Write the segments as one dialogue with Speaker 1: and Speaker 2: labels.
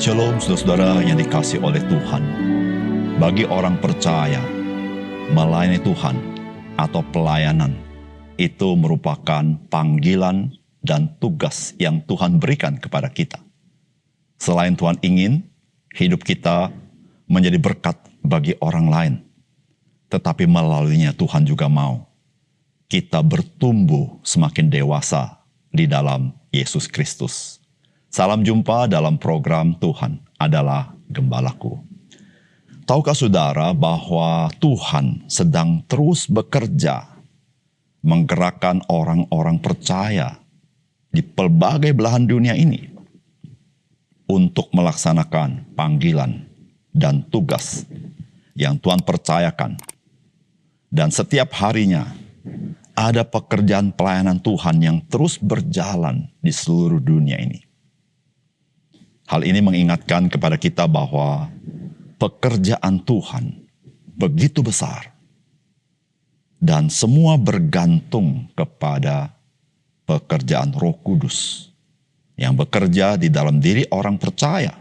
Speaker 1: Shalom saudara-saudara yang dikasihi oleh Tuhan. Bagi orang percaya, melayani Tuhan atau pelayanan itu merupakan panggilan dan tugas yang Tuhan berikan kepada kita. Selain Tuhan ingin hidup kita menjadi berkat bagi orang lain, tetapi melaluinya Tuhan juga mau kita bertumbuh semakin dewasa di dalam Yesus Kristus. Salam jumpa dalam program Tuhan adalah Gembalaku. Tahukah saudara bahwa Tuhan sedang terus bekerja menggerakkan orang-orang percaya di pelbagai belahan dunia ini untuk melaksanakan panggilan dan tugas yang Tuhan percayakan. Dan setiap harinya ada pekerjaan pelayanan Tuhan yang terus berjalan di seluruh dunia ini. Hal ini mengingatkan kepada kita bahwa pekerjaan Tuhan begitu besar dan semua bergantung kepada pekerjaan Roh Kudus yang bekerja di dalam diri orang percaya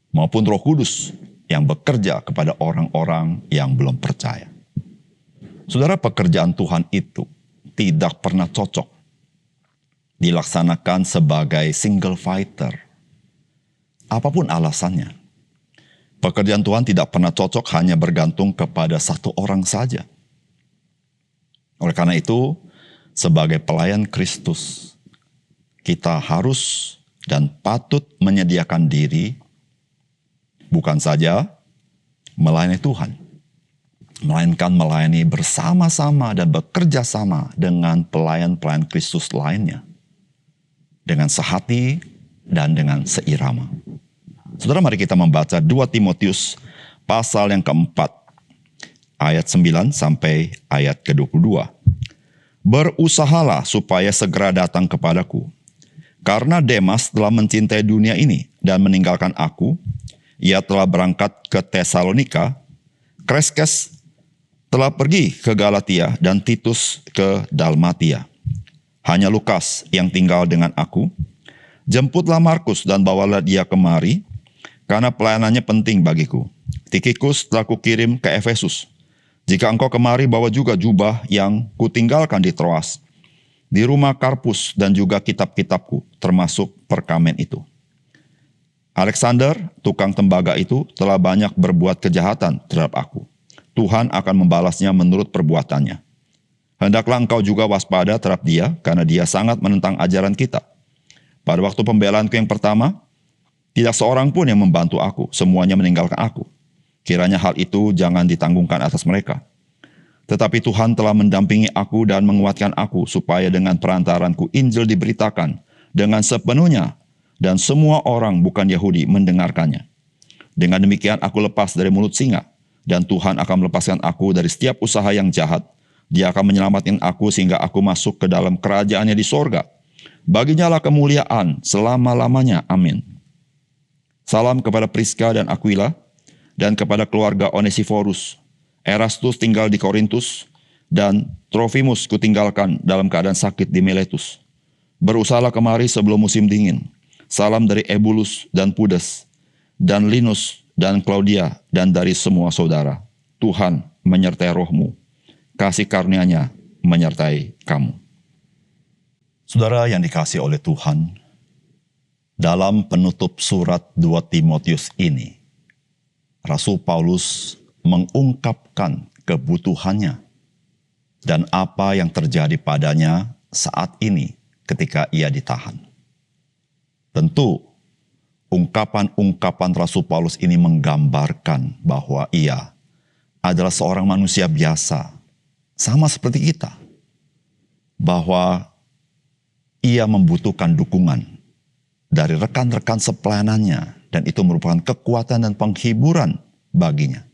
Speaker 1: maupun Roh Kudus yang bekerja kepada orang-orang yang belum percaya. Saudara, pekerjaan Tuhan itu tidak pernah cocok dilaksanakan sebagai single fighter. Apapun alasannya, pekerjaan Tuhan tidak pernah cocok hanya bergantung kepada satu orang saja. Oleh karena itu, sebagai pelayan Kristus, kita harus dan patut menyediakan diri bukan saja melayani Tuhan, melainkan melayani bersama-sama dan bekerja sama dengan pelayan-pelayan Kristus lainnya, dengan sehati dan dengan seirama. Saudara, mari kita membaca 2 Timotius pasal yang keempat, ayat 9 sampai ayat ke-22. Berusahalah supaya segera datang kepadaku, karena Demas telah mencintai dunia ini dan meninggalkan aku. Ia telah berangkat ke Tesalonika, Kreskes telah pergi ke Galatia, dan Titus ke Dalmatia. Hanya Lukas yang tinggal dengan aku. Jemputlah Markus dan bawalah dia kemari, karena pelayanannya penting bagiku. Tikhikus telah kukirim ke Efesus. Jika engkau kemari, bawa juga jubah yang kutinggalkan di Troas, di rumah Karpus, dan juga kitab-kitabku, termasuk perkamen itu. Alexander, tukang tembaga itu, telah banyak berbuat kejahatan terhadap aku. Tuhan akan membalasnya menurut perbuatannya. Hendaklah engkau juga waspada terhadap dia, karena dia sangat menentang ajaran kita. Pada waktu pembelaanku yang pertama, tidak seorang pun yang membantu aku, semuanya meninggalkan aku. Kiranya hal itu jangan ditanggungkan atas mereka. Tetapi Tuhan telah mendampingi aku dan menguatkan aku, supaya dengan perantaranku Injil diberitakan dengan sepenuhnya, dan semua orang bukan Yahudi mendengarkannya. Dengan demikian aku lepas dari mulut singa, dan Tuhan akan melepaskan aku dari setiap usaha yang jahat. Dia akan menyelamatkan aku sehingga aku masuk ke dalam kerajaannya di sorga. Baginya lah kemuliaan selama-lamanya. Amin. Salam kepada Priska dan Aquila, dan kepada keluarga Onesiforus. Erastus tinggal di Korintus, dan Trofimus kutinggalkan dalam keadaan sakit di Miletus. Berusahalah kemari sebelum musim dingin. Salam dari Ebulus dan Pudes, dan Linus dan Claudia, dan dari semua saudara. Tuhan menyertai rohmu. Kasih karunia-Nya menyertai kamu. Saudara yang dikasihi oleh Tuhan, dalam penutup surat 2 Timotius ini, Rasul Paulus mengungkapkan kebutuhannya dan apa yang terjadi padanya saat ini ketika ia ditahan. Tentu, ungkapan-ungkapan Rasul Paulus ini menggambarkan bahwa ia adalah seorang manusia biasa, sama seperti kita, bahwa ia membutuhkan dukungan dari rekan-rekan sepelayanannya, dan itu merupakan kekuatan dan penghiburan baginya.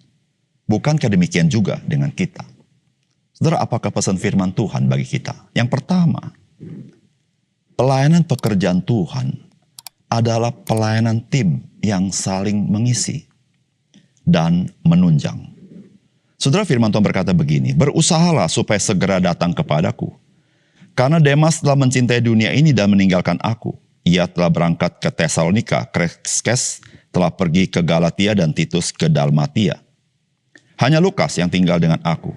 Speaker 1: Bukankah demikian juga dengan kita? Saudara, apakah pesan firman Tuhan bagi kita? Yang pertama, pelayanan pekerjaan Tuhan adalah pelayanan tim yang saling mengisi dan menunjang. Saudara, firman Tuhan berkata begini, berusahalah supaya segera datang kepadaku, karena Demas telah mencintai dunia ini dan meninggalkan aku. ia telah berangkat ke Tesalonika, Kreskes telah pergi ke Galatia dan Titus ke Dalmatia. Hanya Lukas yang tinggal dengan aku.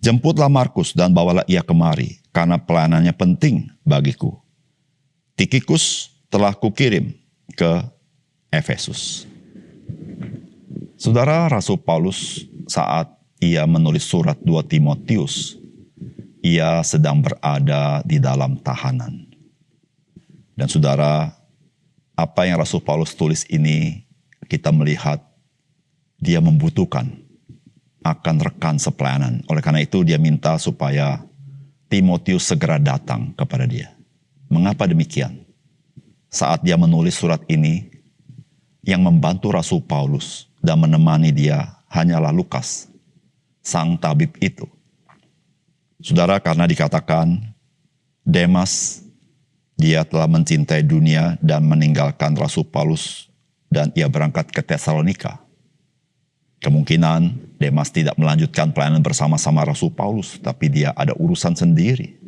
Speaker 1: Jemputlah Markus dan bawalah ia kemari, karena pelayanannya penting bagiku. Tikikus telah kukirim ke Efesus. Saudara, Rasul Paulus saat ia menulis surat 2 Timotius, ia sedang berada di dalam tahanan. Dan saudara, apa yang Rasul Paulus tulis ini, kita melihat dia membutuhkan akan rekan sepelayanan. Oleh karena itu dia minta supaya Timotius segera datang kepada dia. Mengapa demikian? Saat dia menulis surat ini, yang membantu Rasul Paulus dan menemani dia hanyalah Lukas, sang tabib itu. Saudara, karena dikatakan Demas, dia telah mencintai dunia dan meninggalkan Rasul Paulus dan ia berangkat ke Tesalonika. Kemungkinan Demas tidak melanjutkan pelayanan bersama-sama Rasul Paulus, tapi dia ada urusan sendiri.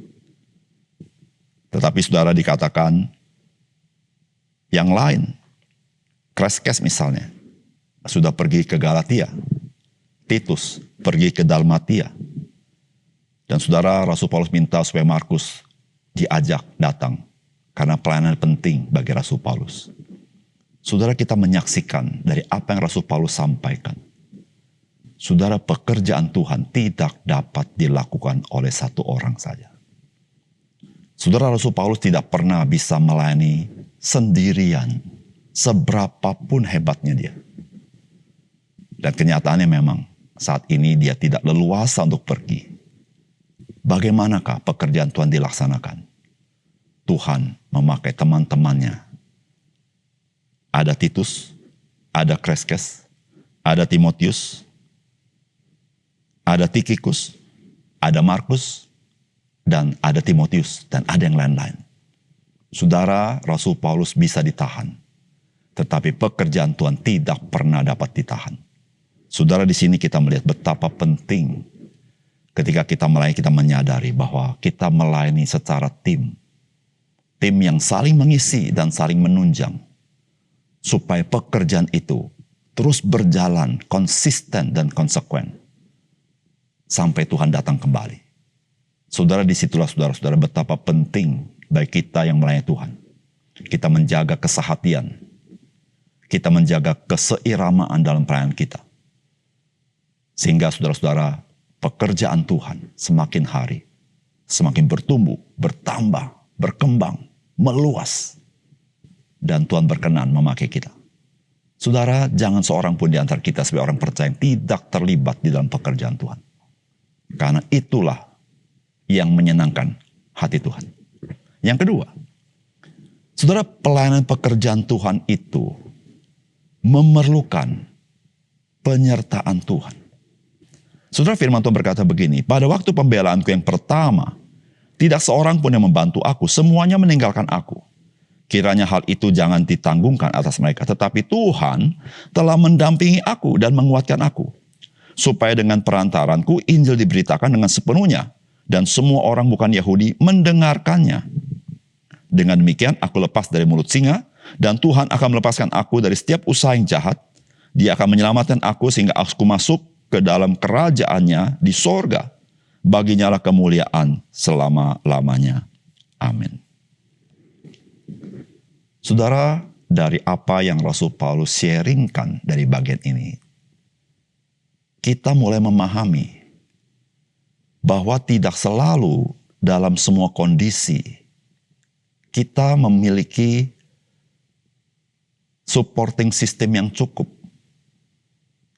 Speaker 1: Tetapi saudara, dikatakan yang lain, Kreskes misalnya, sudah pergi ke Galatia. Titus pergi ke Dalmatia. Dan saudara, Rasul Paulus minta supaya Markus diajak datang, karena pelayanan penting bagi Rasul Paulus. Saudara, kita menyaksikan dari apa yang Rasul Paulus sampaikan. Saudara, pekerjaan Tuhan tidak dapat dilakukan oleh satu orang saja. Saudara, Rasul Paulus tidak pernah bisa melayani sendirian, seberapapun hebatnya dia. Dan kenyataannya memang saat ini dia tidak leluasa untuk pergi. Bagaimanakah pekerjaan Tuhan dilaksanakan? Tuhan memakai teman-temannya. Ada Titus, ada Kreskes, ada Timotius, ada Tikikus, ada Markus, dan ada Timotius, dan ada yang lain-lain. Saudara, Rasul Paulus bisa ditahan, tetapi pekerjaan Tuhan tidak pernah dapat ditahan. Saudara, di sini kita melihat betapa penting ketika kita melayani, kita menyadari bahwa kita melayani secara tim. Tim yang saling mengisi dan saling menunjang. Supaya pekerjaan itu terus berjalan konsisten dan konsekuen. Sampai Tuhan datang kembali. Saudara, disitulah saudara-saudara betapa penting bagi kita yang melayani Tuhan. Kita menjaga kesehatian. Kita menjaga keseiramaan dalam pelayanan kita. Sehingga saudara-saudara, pekerjaan Tuhan semakin hari, semakin bertumbuh, bertambah, berkembang, meluas. Dan Tuhan berkenan memakai kita. Saudara, jangan seorang pun di antara kita sebagai orang percaya yang tidak terlibat di dalam pekerjaan Tuhan. Karena itulah yang menyenangkan hati Tuhan. Yang kedua, saudara, pelayanan pekerjaan Tuhan itu memerlukan penyertaan Tuhan. Saudara, firman Tuhan berkata begini, pada waktu pembelaanku yang pertama, tidak seorang pun yang membantu aku, semuanya meninggalkan aku. Kiranya hal itu jangan ditanggungkan atas mereka, tetapi Tuhan telah mendampingi aku dan menguatkan aku. Supaya dengan perantaranku, Injil diberitakan dengan sepenuhnya, dan semua orang bukan Yahudi mendengarkannya. Dengan demikian, aku lepas dari mulut singa, dan Tuhan akan melepaskan aku dari setiap usaha yang jahat. Dia akan menyelamatkan aku sehingga aku masuk ke dalam kerajaannya di sorga. Baginya lah kemuliaan selama-lamanya. Amin. Saudara, dari apa yang Rasul Paulus sharingkan dari bagian ini, kita mulai memahami bahwa tidak selalu dalam semua kondisi kita memiliki supporting system yang cukup.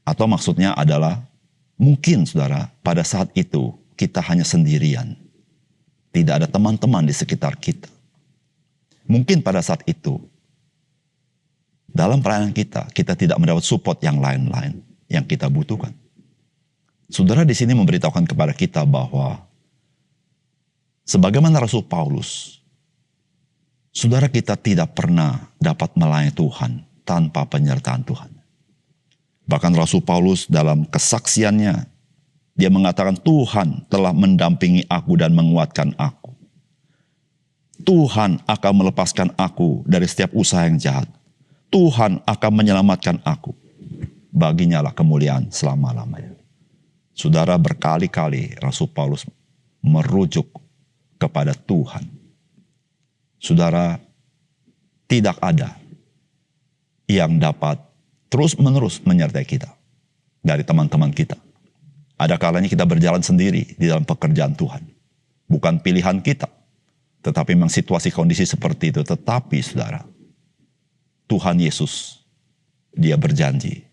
Speaker 1: Atau maksudnya adalah, mungkin saudara, pada saat itu kita hanya sendirian. Tidak ada teman-teman di sekitar kita. Mungkin pada saat itu, dalam pelayanan kita, kita tidak mendapat support yang lain-lain yang kita butuhkan. Saudara di sini memberitahukan kepada kita bahwa, sebagaimana Rasul Paulus, saudara, kita tidak pernah dapat melayani Tuhan tanpa penyertaan Tuhan. Bahkan Rasul Paulus dalam kesaksiannya, dia mengatakan Tuhan telah mendampingi aku dan menguatkan aku. Tuhan akan melepaskan aku dari setiap usaha yang jahat. Tuhan akan menyelamatkan aku. Baginya lah kemuliaan selama-lamanya. Saudara, berkali-kali Rasul Paulus merujuk kepada Tuhan. Saudara, tidak ada yang dapat terus-menerus menyertai kita dari teman-teman kita. Ada kalanya kita berjalan sendiri di dalam pekerjaan Tuhan. Bukan pilihan kita, tetapi memang situasi kondisi seperti itu. Tetapi saudara, Tuhan Yesus, Dia berjanji,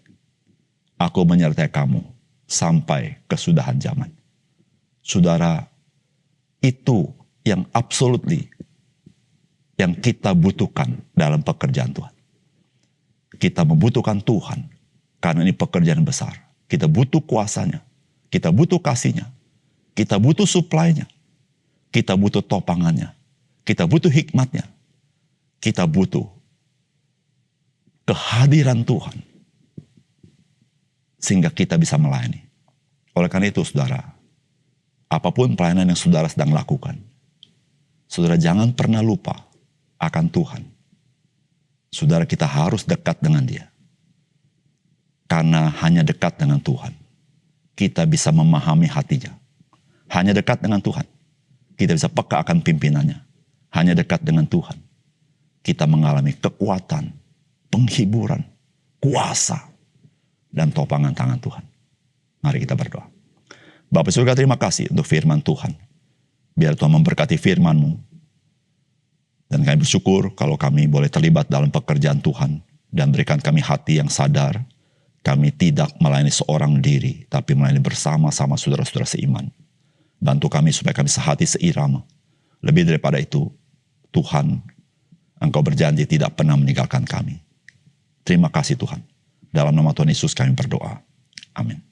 Speaker 1: aku menyertai kamu sampai kesudahan zaman. Saudara, itu yang absolutely yang kita butuhkan dalam pekerjaan Tuhan. Kita membutuhkan Tuhan karena ini pekerjaan besar. Kita butuh kuasanya, kita butuh kasihnya, kita butuh supply-nya, kita butuh topangannya, kita butuh hikmatnya, kita butuh kehadiran Tuhan sehingga kita bisa melayani. Oleh karena itu saudara, apapun pelayanan yang saudara sedang lakukan, saudara jangan pernah lupa akan Tuhan. Saudara, kita harus dekat dengan Dia. Karena hanya dekat dengan Tuhan, kita bisa memahami hatinya. Hanya dekat dengan Tuhan, kita bisa peka akan pimpinannya. Hanya dekat dengan Tuhan, kita mengalami kekuatan, penghiburan, kuasa, dan topangan tangan Tuhan. Mari kita berdoa. Bapa surga, terima kasih untuk firman Tuhan. Biar Tuhan memberkati firman-Mu. Dan kami bersyukur kalau kami boleh terlibat dalam pekerjaan Tuhan. Dan berikan kami hati yang sadar. Kami tidak melayani seorang diri, tapi melayani bersama-sama saudara-saudara seiman. Bantu kami supaya kami sehati seirama. Lebih daripada itu, Tuhan, Engkau berjanji tidak pernah meninggalkan kami. Terima kasih Tuhan. Dalam nama Tuhan Yesus kami berdoa. Amin.